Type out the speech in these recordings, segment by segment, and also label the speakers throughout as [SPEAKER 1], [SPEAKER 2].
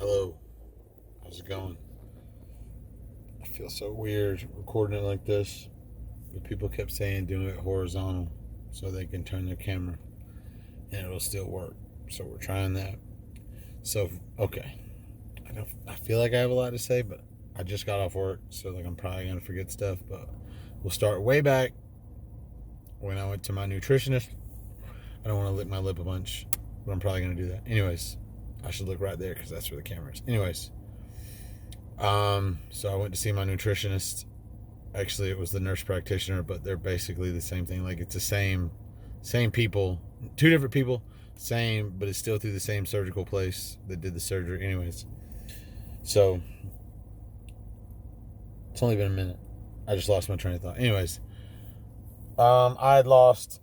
[SPEAKER 1] Hello, how's it going? I feel so weird recording it like this, but people kept saying do it horizontal so they can turn their camera and it'll still work. So we're trying that. So okay, I feel like I have a lot to say, but I just got off work, so like I'm probably gonna forget stuff. But we'll start way back when I went to my nutritionist. I don't want to lick my lip a bunch, but I'm probably gonna do that. Anyways, I should look right there because that's where the camera is. Anyways, so I went to see my nutritionist. Actually, it was the nurse practitioner, but they're basically the same thing. Like it's the same people, two different people, same, but it's still through the same surgical place that did the surgery. Anyways, so it's only been a minute. I just lost my train of thought. Anyways, I had lost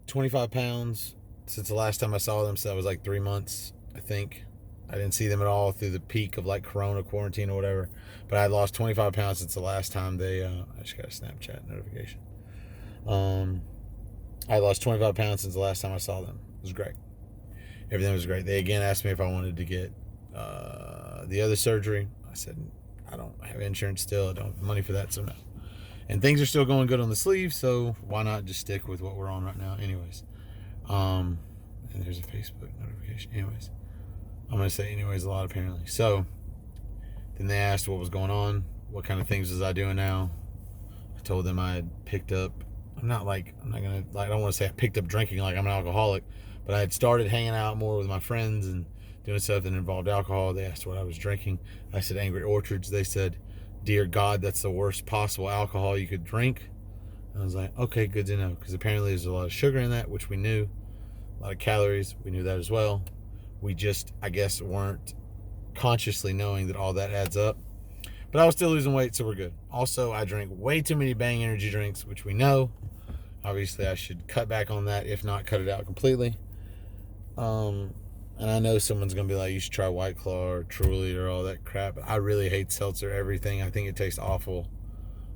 [SPEAKER 1] 25 pounds since the last time I saw them. So that was like 3 months, I think. I didn't see them at all through the peak of like Corona quarantine or whatever. But I had lost 25 pounds since the last time they. I just got a Snapchat notification. I lost 25 pounds since the last time I saw them. It was great. Everything was great. They again asked me if I wanted to get the other surgery. I said I don't have insurance still. I don't have money for that, so no. And things are still going good on the sleeve, so why not just stick with what we're on right now? Anyways, and there's a Facebook notification. Anyways, I'm gonna say anyways a lot apparently. So then they asked what was going on, what kind of things was I doing now. I told them I had picked up. I don't want to say I picked up drinking like I'm an alcoholic, but I had started hanging out more with my friends and doing stuff that involved alcohol. They asked what I was drinking. I said Angry Orchards. They said, dear God, that's the worst possible alcohol you could drink. I was like, okay, good to know, because apparently there's a lot of sugar in that, which we knew, a lot of calories, we knew that as well. We just, I guess, weren't consciously knowing that all that adds up. But I was still losing weight, so we're good. Also, I drank way too many Bang energy drinks, which we know. Obviously, I should cut back on that, if not cut it out completely. And I know someone's going to be like, you should try White Claw or Truly or all that crap. I really hate seltzer, everything. I think it tastes awful.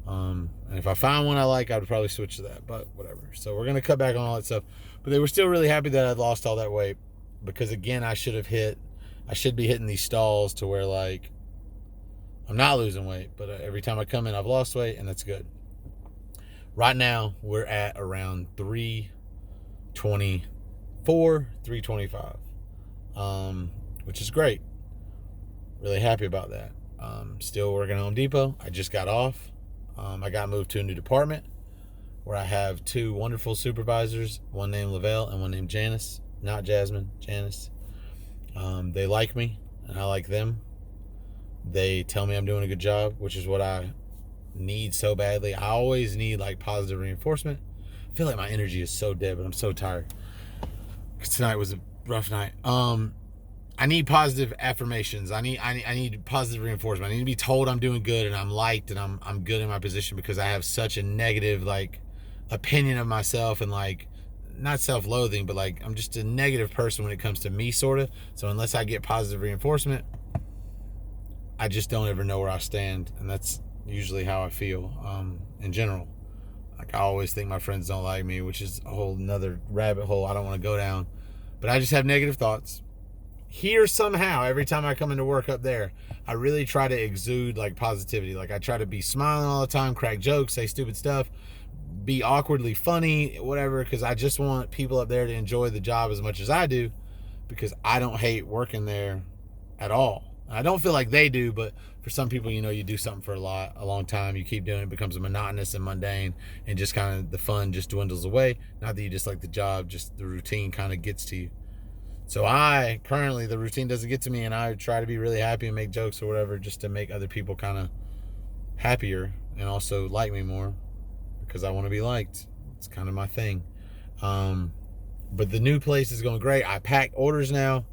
[SPEAKER 1] And if I find one I like, I would probably switch to that, but whatever. So we're going to cut back on all that stuff. But they were still really happy that I'd lost all that weight because, again, I should be hitting these stalls to where, like, I'm not losing weight, but every time I come in, I've lost weight, and that's good. Right now, we're at around 324, 325, which is great. Really happy about that. Still working at Home Depot. I just got off. I got moved to a new department where I have two wonderful supervisors, one named Lavelle and one named Janice. Not Jasmine, Janice. They like me, and I like them. They tell me I'm doing a good job, which is what I need so badly. I always need like positive reinforcement. I feel like my energy is so dead, but I'm so tired because tonight was a rough night. I need positive affirmations. I need positive reinforcement. I need to be told I'm doing good and I'm liked and I'm good in my position, because I have such a negative like opinion of myself, and like not self-loathing, but like I'm just a negative person when it comes to me, sort of. So unless I get positive reinforcement, I just don't ever know where I stand, and that's usually how I feel in general. Like I always think my friends don't like me, which is a whole nother rabbit hole I don't want to go down. But I just have negative thoughts. Here somehow, every time I come into work up there, I really try to exude like positivity. Like I try to be smiling all the time, crack jokes, say stupid stuff, be awkwardly funny, whatever, because I just want people up there to enjoy the job as much as I do, because I don't hate working there at all. I don't feel like they do, but for some people, you do something for a long time, you keep doing it, it becomes monotonous and mundane, and just kind of the fun just dwindles away. Not that you dislike the job, just the routine kind of gets to you. So the routine doesn't get to me, and I try to be really happy and make jokes or whatever, just to make other people kind of happier and also like me more, because I want to be liked. It's kind of my thing. But the new place is going great. I pack orders now.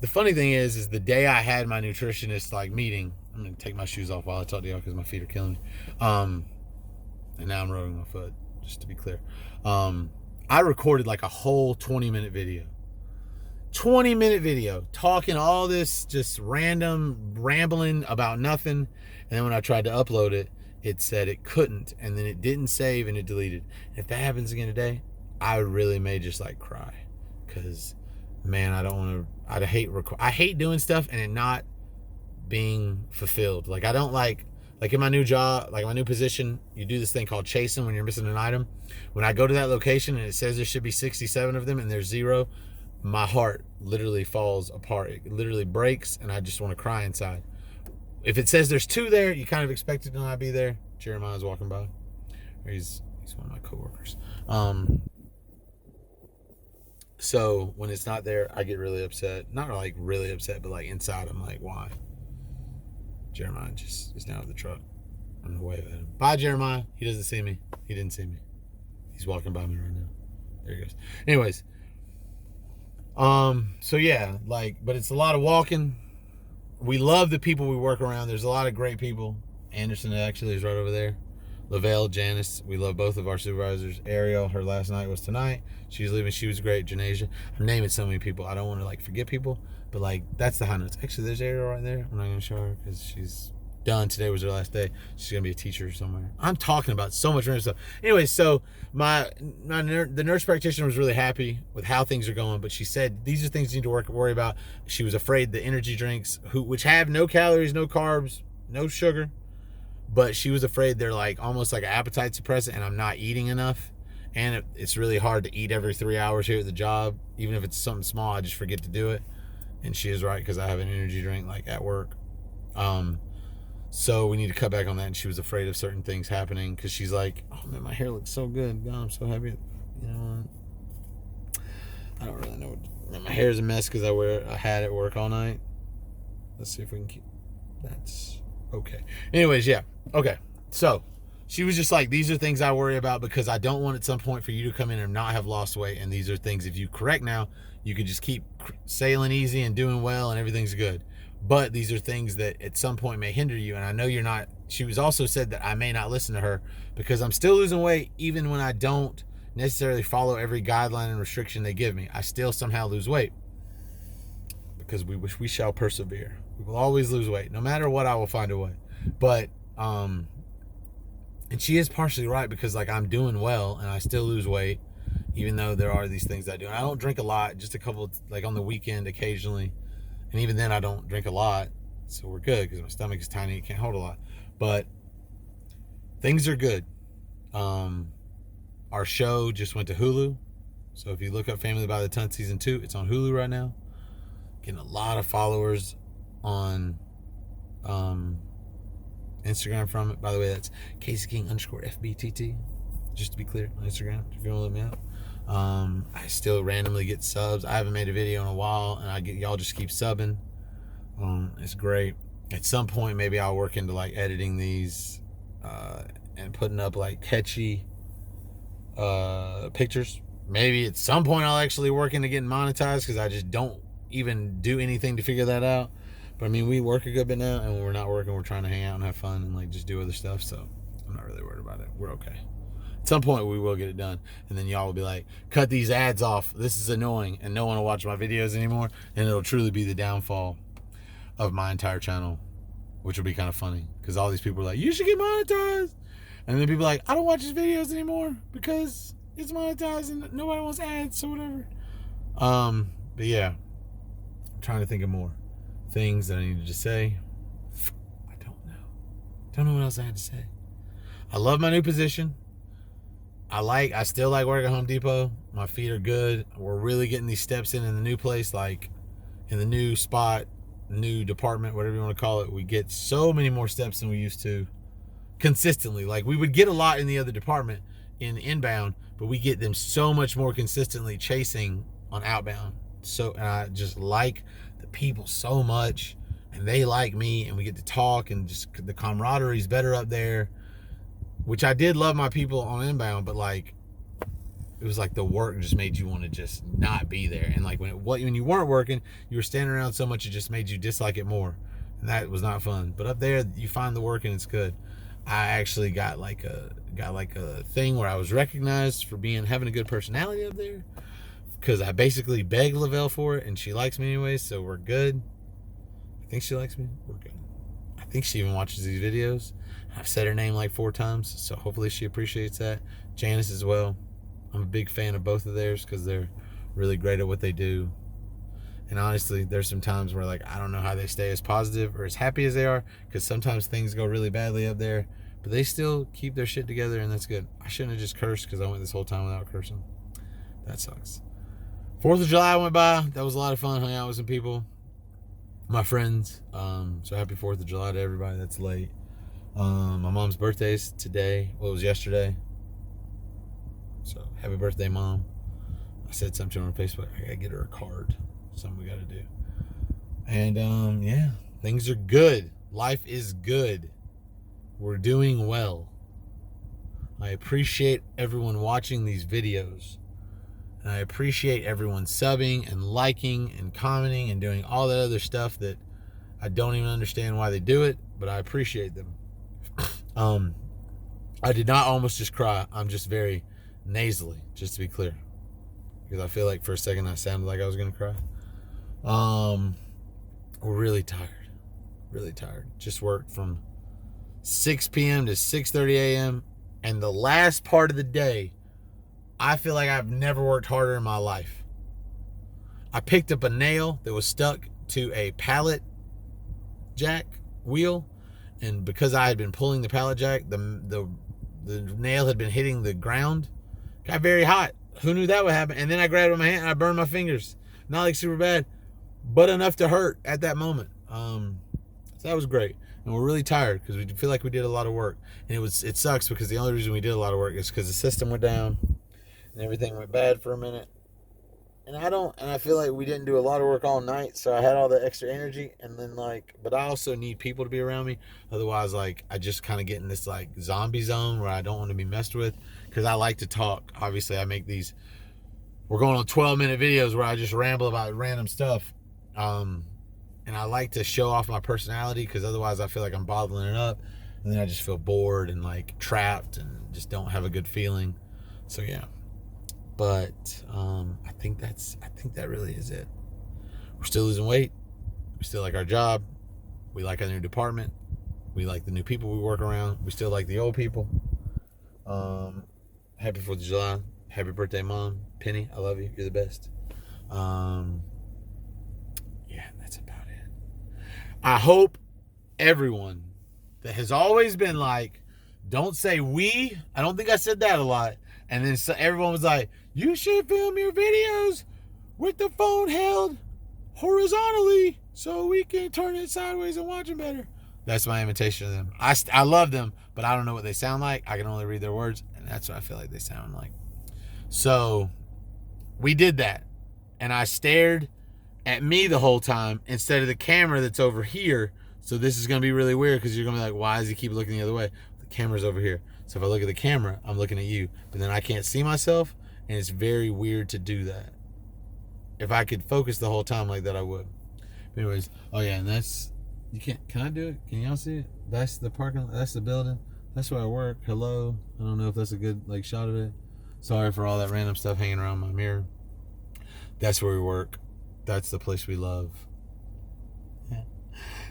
[SPEAKER 1] The funny thing is the day I had my nutritionist like meeting, I'm gonna take my shoes off while I talk to y'all because my feet are killing me. And now I'm rubbing my foot, just to be clear. I recorded like a whole 20-minute video. 20-minute video talking all this just random rambling about nothing. And then when I tried to upload it, it said it couldn't, and then it didn't save and it deleted. And if that happens again today, I really may just like cry, because man, I don't want to. I hate doing stuff and it not being fulfilled. Like I don't like in my new job, like my new position, you do this thing called chasing when you're missing an item. When I go to that location and it says there should be 67 of them and there's 0, my heart literally falls apart. It literally breaks and I just want to cry inside. If it says there's 2 there, you kind of expect it to not be there. Jeremiah's walking by. He's one of my coworkers. So when it's not there, I get really upset. Not like really upset, but like inside I'm like, why? Jeremiah just is now at the truck. I'm gonna wave at him. Bye, Jeremiah. He doesn't see me. He didn't see me. He's walking by me right now. There he goes. Anyways, so yeah, like, but it's a lot of walking. We love the people we work around. There's a lot of great people. Anderson actually is right over there. Lavelle, Janice, we love both of our supervisors. Ariel, her last night was tonight. She's leaving. She was great. Janasia. I'm naming so many people. I don't want to like forget people, but like that's the high notes. Actually, there's Ariel right there. I'm not gonna show her because she's done. Today was her last day. She's gonna be a teacher somewhere. I'm talking about so much random stuff. Anyway, so the nurse practitioner was really happy with how things are going, but she said these are things you need to worry about. She was afraid the energy drinks, which have no calories, no carbs, no sugar. But she was afraid they're like almost like an appetite suppressant and I'm not eating enough. And it's really hard to eat every 3 hours here at the job. Even if it's something small, I just forget to do it. And she is right because I have an energy drink like at work. So we need to cut back on that. And she was afraid of certain things happening because she's like, oh man, my hair looks so good. God, I'm so happy. You know what? I don't really know what. My hair is a mess because I had at work all night. Let's see if we can keep. That's okay. Anyways, yeah. Okay. So she was just like, these are things I worry about because I don't want at some point for you to come in and not have lost weight. And these are things, if you correct now, you could just keep sailing easy and doing well and everything's good. But these are things that at some point may hinder you. And I know you're not. She was also said that I may not listen to her because I'm still losing weight even when I don't necessarily follow every guideline and restriction they give me. I still somehow lose weight because we shall persevere. We will always lose weight. No matter what, I will find a way. But, and she is partially right because like I'm doing well and I still lose weight even though there are these things I do. And I don't drink a lot, just a couple, like on the weekend occasionally. And even then I don't drink a lot. So we're good because my stomach is tiny. It can't hold a lot. But things are good. Our show just went to Hulu. So if you look up Family by the Ton Season 2, it's on Hulu right now. Getting a lot of followers on Instagram from it. By the way, that's CaseyKing_FBTT. Just to be clear, on Instagram, if you want to let me out. I still randomly get subs. I haven't made a video in a while, and y'all just keep subbing. It's great. At some point, maybe I'll work into like editing these and putting up like catchy pictures. Maybe at some point I'll actually work into getting monetized because I just don't even do anything to figure that out. But I mean, we work a good bit now, and when we're not working, we're trying to hang out and have fun and like just do other stuff. So I'm not really worried about it. We're okay. At some point, we will get it done, and then y'all will be like, "Cut these ads off. This is annoying," and no one will watch my videos anymore. And it'll truly be the downfall of my entire channel, which will be kind of funny because all these people are like, "You should get monetized," and then people are like, "I don't watch his videos anymore because it's monetized and nobody wants ads, so whatever." But yeah, I'm trying to think of more things that I needed to say. I don't know what else I had to say. I love my new position. I still like working at Home Depot. My feet are good. We're really getting these steps in the new place, like in the new spot, new department, whatever you want to call it. We get so many more steps than we used to consistently. Like we would get a lot in the other department in inbound, but we get them so much more consistently chasing on outbound. So, and I just like the people so much, and they like me, and we get to talk, and just the camaraderie is better up there, which I did love my people on inbound, but like it was like the work just made you want to just not be there. And like when you weren't working, you were standing around so much, it just made you dislike it more, and that was not fun. But up there, you find the work and it's good. I actually got like a thing where I was recognized for having a good personality up there, because I basically begged Lavelle for it, and she likes me anyway, so we're good. I think she likes me. We're good. I think she even watches these videos. I've said her name like 4 times, so hopefully she appreciates that. Janice as well. I'm a big fan of both of theirs because they're really great at what they do. And honestly, there's some times where like I don't know how they stay as positive or as happy as they are, because sometimes things go really badly up there, but they still keep their shit together, and that's good. I shouldn't have just cursed because I went this whole time without cursing. That sucks. 4th of July went by. That was a lot of fun. Hung out with some people, my friends. So happy 4th of July to everybody that's late. My mom's birthday is today. Well, it was yesterday. So happy birthday, Mom. I said something to her on Facebook. I gotta get her a card. Something we gotta do. And yeah, things are good. Life is good. We're doing well. I appreciate everyone watching these videos. And I appreciate everyone subbing and liking and commenting and doing all that other stuff that I don't even understand why they do it, but I appreciate them. I did not almost just cry. I'm just very nasally, just to be clear, because I feel like for a second I sounded like I was gonna cry. We're really tired. Just worked from 6 p.m. to 6:30 a.m. and the last part of the day, I feel like I've never worked harder in my life. I picked up a nail that was stuck to a pallet jack wheel, and because I had been pulling the pallet jack, the nail had been hitting the ground. Got very hot. Who knew that would happen? And then I grabbed it with my hand and I burned my fingers. Not like super bad, but enough to hurt at that moment. So that was great. And we're really tired because we feel like we did a lot of work. And it sucks because the only reason we did a lot of work is because the system went down and everything went bad for a minute. And I feel like we didn't do a lot of work all night, so I had all the extra energy, and then but I also need people to be around me. Otherwise, I just kind of get in this zombie zone where I don't want to be messed with, because I like to talk. Obviously, I make these, we're going on 12-minute videos where I just ramble about random stuff. And I like to show off my personality, because otherwise I feel like I'm bottling it up, and then I just feel bored and trapped and just don't have a good feeling. So yeah. But I think that really is it. We're still losing weight. We still like our job. We like our new department. We like the new people we work around. We still like the old people. Happy 4th of July. Happy birthday, Mom. Penny, I love you. You're the best. Yeah, that's about it. I hope everyone that has always been don't say we. I don't think I said that a lot. And then everyone was like, you should film your videos with the phone held horizontally so we can turn it sideways and watch them better. That's my imitation of them. I love them, but I don't know what they sound like. I can only read their words, and that's what I feel like they sound like. So we did that, and I stared at me the whole time instead of the camera that's over here. So this is going to be really weird because you're going to be like, why does he keep looking the other way? The camera's over here. So if I look at the camera, I'm looking at you, but then I can't see myself, and it's very weird to do that. If I could focus the whole time like that, I would. But anyways, oh yeah, and that's, you can't, can I do it? Can y'all see it? That's the parking lot, that's the building. That's where I work. Hello. I don't know if that's a good shot of it. Sorry for all that random stuff hanging around my mirror. That's where we work. That's the place we love.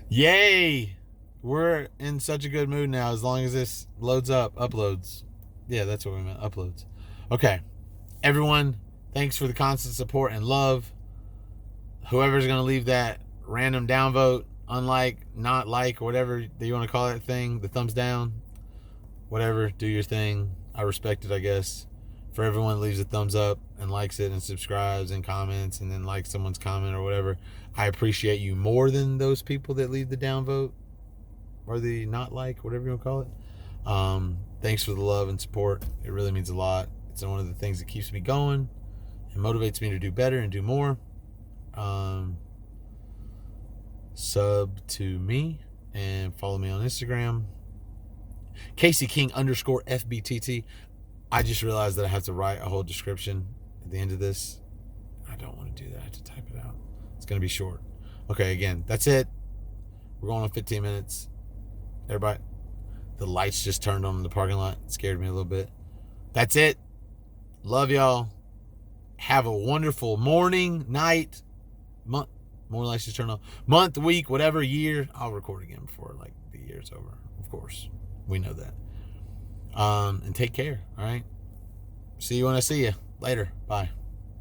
[SPEAKER 1] Yay! We're in such a good mood now, as long as this uploads. Yeah, that's what we meant, uploads. Okay. Everyone, thanks for the constant support and love. Whoever's going to leave that random downvote, unlike, not like, whatever you want to call that thing, the thumbs down, whatever, do your thing. I respect it, I guess. For everyone that leaves a thumbs up and likes it and subscribes and comments and then likes someone's comment or whatever, I appreciate you more than those people that leave the downvote or the not like, whatever you want to call it. Thanks for the love and support. It really means a lot. It's one of the things that keeps me going and motivates me to do better and do more. Sub to me and follow me on Instagram, CaseyKing_FBTT. I just realized that I have to write a whole description at the end of this. I don't want to do that. I have to type it out. It's going to be short. Okay, again, that's it. We're going on 15 minutes. Everybody, the lights just turned on in the parking lot. It scared me a little bit. That's it. Love y'all. Have a wonderful morning, night, month. More lights just turned on. Month, week, whatever, year. I'll record again before the year's over. Of course. We know that. And take care. All right. See you when I see you. Later. Bye.